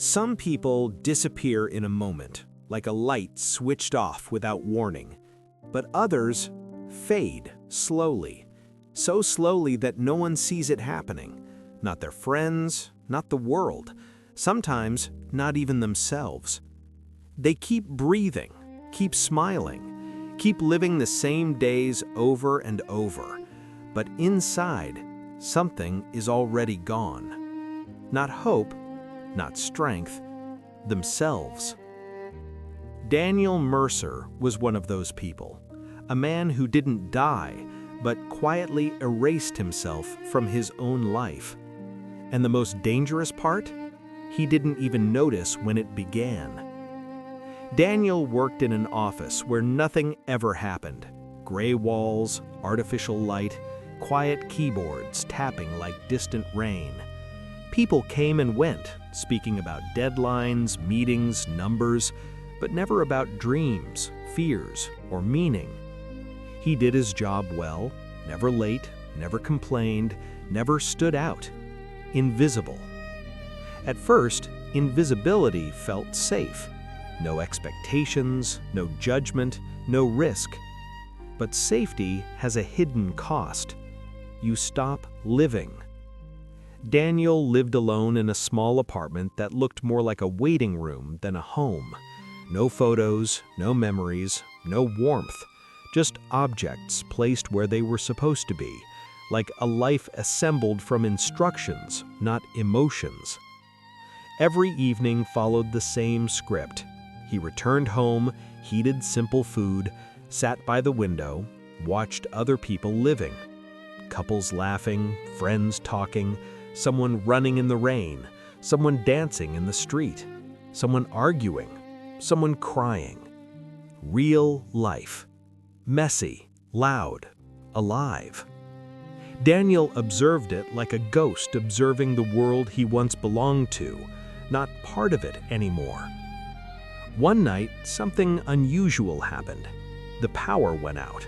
Some people disappear in a moment, like a light switched off without warning. But others fade slowly, so slowly that no one sees it happening. Not their friends, not the world, sometimes not even themselves. They keep breathing, keep smiling, keep living the same days over and over. But inside, something is already gone. Not hope, not strength, themselves. Daniel Mercer was one of those people, a man who didn't die, but quietly erased himself from his own life. And the most dangerous part? He didn't even notice when it began. Daniel worked in an office where nothing ever happened. Gray walls, artificial light, quiet keyboards tapping like distant rain. People came and went, speaking about deadlines, meetings, numbers, but never about dreams, fears, or meaning. He did his job well, never late, never complained, never stood out. Invisible. At first, invisibility felt safe. No expectations, no judgment, no risk. But safety has a hidden cost. You stop living. Daniel lived alone in a small apartment that looked more like a waiting room than a home. No photos, no memories, no warmth, just objects placed where they were supposed to be, like a life assembled from instructions, not emotions. Every evening followed the same script. He returned home, heated simple food, sat by the window, watched other people living. Couples laughing, friends talking, someone running in the rain, someone dancing in the street, someone arguing, someone crying. Real life. Messy, loud, alive. Daniel observed it like a ghost observing the world he once belonged to, not part of it anymore. One night, something unusual happened. The power went out.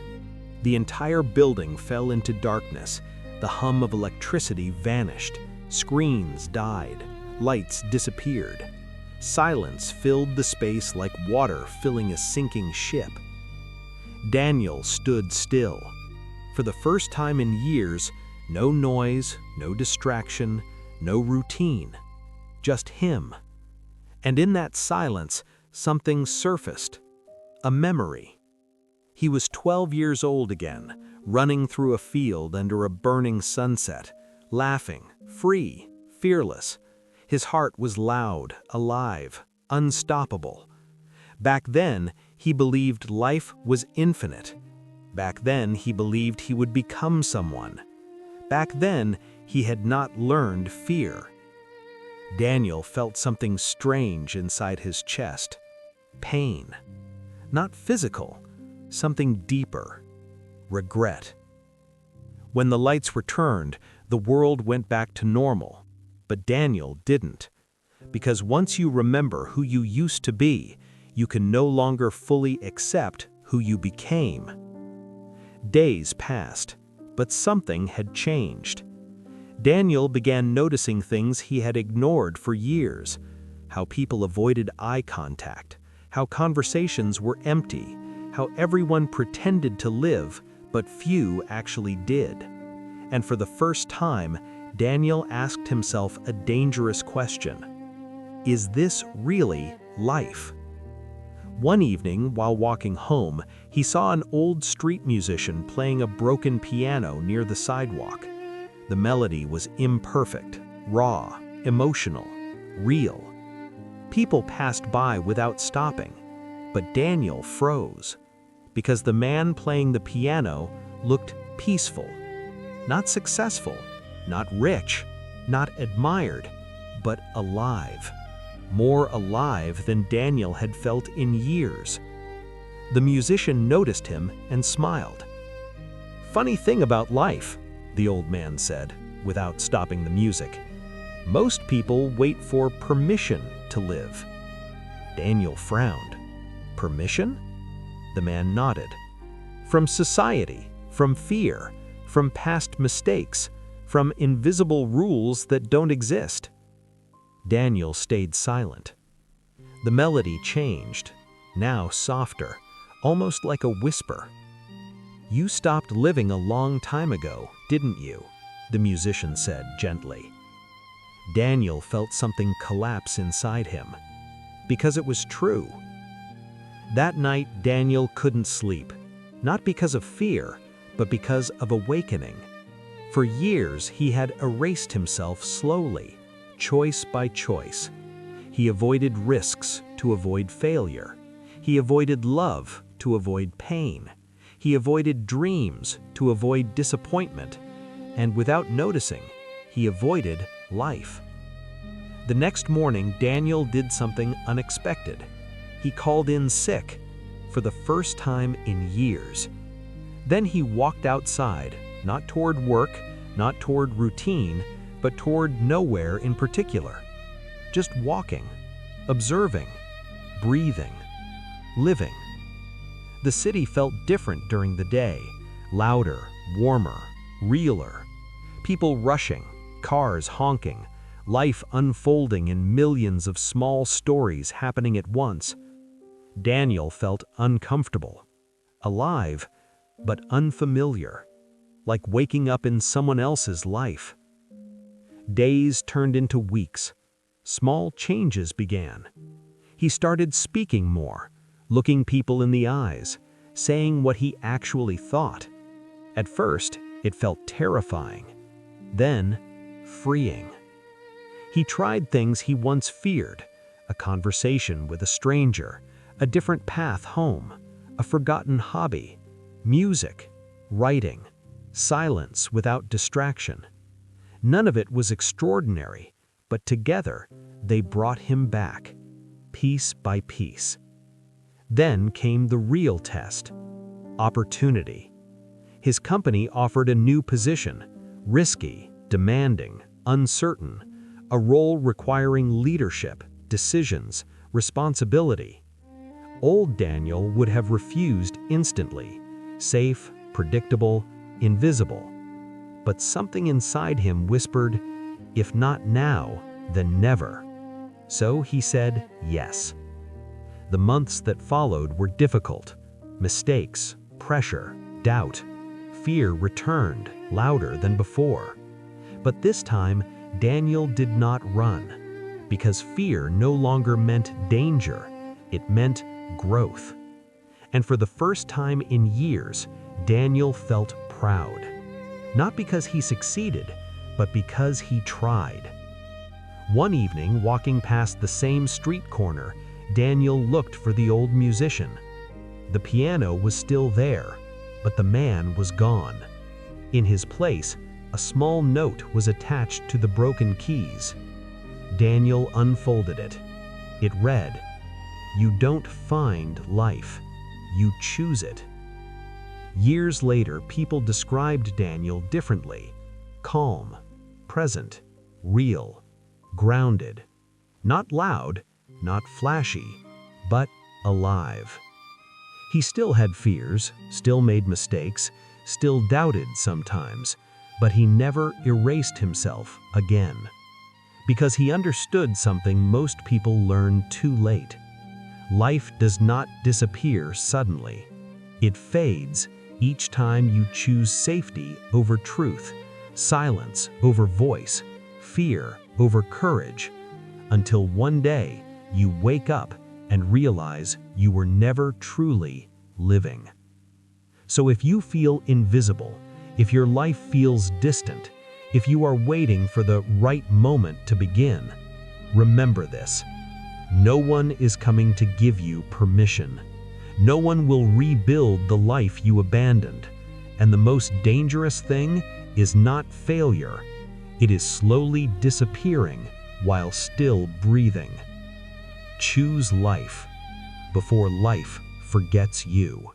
The entire building fell into darkness. The hum of electricity vanished. Screens died. Lights disappeared. Silence filled the space like water filling a sinking ship. Daniel stood still. For the first time in years, no noise, no distraction, no routine. Just him. And in that silence, something surfaced. A memory. He was 12 years old again, running through a field under a burning sunset, laughing, free, fearless. His heart was loud, alive, unstoppable. Back then, he believed life was infinite. Back then, he believed he would become someone. Back then, he had not learned fear. Daniel felt something strange inside his chest. Pain. Not physical, something deeper. Regret. When the lights returned, the world went back to normal. But Daniel didn't. Because once you remember who you used to be, you can no longer fully accept who you became. Days passed, but something had changed. Daniel began noticing things he had ignored for years. How people avoided eye contact, how conversations were empty, how everyone pretended to live, but few actually did. And for the first time, Daniel asked himself a dangerous question. Is this really life? One evening, while walking home, he saw an old street musician playing a broken piano near the sidewalk. The melody was imperfect, raw, emotional, real. People passed by without stopping, but Daniel froze, because the man playing the piano looked peaceful, not successful, not rich, not admired, but alive. More alive than Daniel had felt in years. The musician noticed him and smiled. "Funny thing about life," the old man said, without stopping the music. "Most people wait for permission to live." Daniel frowned. "Permission?" The man nodded. "From society, from fear, from past mistakes, from invisible rules that don't exist." Daniel stayed silent. The melody changed, now softer, almost like a whisper. "You stopped living a long time ago, didn't you?" the musician said gently. Daniel felt something collapse inside him, because it was true. That night, Daniel couldn't sleep, not because of fear, but because of awakening. For years, he had erased himself slowly, choice by choice. He avoided risks to avoid failure. He avoided love to avoid pain. He avoided dreams to avoid disappointment. And without noticing, he avoided life. The next morning, Daniel did something unexpected. He called in sick, for the first time in years. Then he walked outside, not toward work, not toward routine, but toward nowhere in particular. Just walking, observing, breathing, living. The city felt different during the day, louder, warmer, realer. People rushing, cars honking, life unfolding in millions of small stories happening at once. Daniel felt uncomfortable, alive, but unfamiliar, like waking up in someone else's life. Days turned into weeks. Small changes began. He started speaking more, looking people in the eyes, saying what he actually thought. At first, it felt terrifying, then freeing. He tried things he once feared, a conversation with a stranger, a different path home, a forgotten hobby, music, writing, silence without distraction. None of it was extraordinary, but together they brought him back, piece by piece. Then came the real test, opportunity. His company offered a new position, risky, demanding, uncertain, a role requiring leadership, decisions, responsibility. Old Daniel would have refused instantly, safe, predictable, invisible. But something inside him whispered, if not now, then never. So he said yes. The months that followed were difficult. Mistakes, pressure, doubt. Fear returned, louder than before. But this time, Daniel did not run, because fear no longer meant danger, it meant growth. And for the first time in years, Daniel felt proud. Not because he succeeded, but because he tried. One evening, walking past the same street corner, Daniel looked for the old musician. The piano was still there, but the man was gone. In his place, a small note was attached to the broken keys. Daniel unfolded it. It read, "You don't find life, you choose it." Years later, people described Daniel differently. Calm, present, real, grounded. Not loud, not flashy, but alive. He still had fears, still made mistakes, still doubted sometimes, but he never erased himself again. Because he understood something most people learn too late. Life does not disappear suddenly. It fades each time you choose safety over truth, silence over voice, fear over courage, until one day you wake up and realize you were never truly living. So if you feel invisible, if your life feels distant, if you are waiting for the right moment to begin, remember this. No one is coming to give you permission. No one will rebuild the life you abandoned. And the most dangerous thing is not failure. It is slowly disappearing while still breathing. Choose life before life forgets you.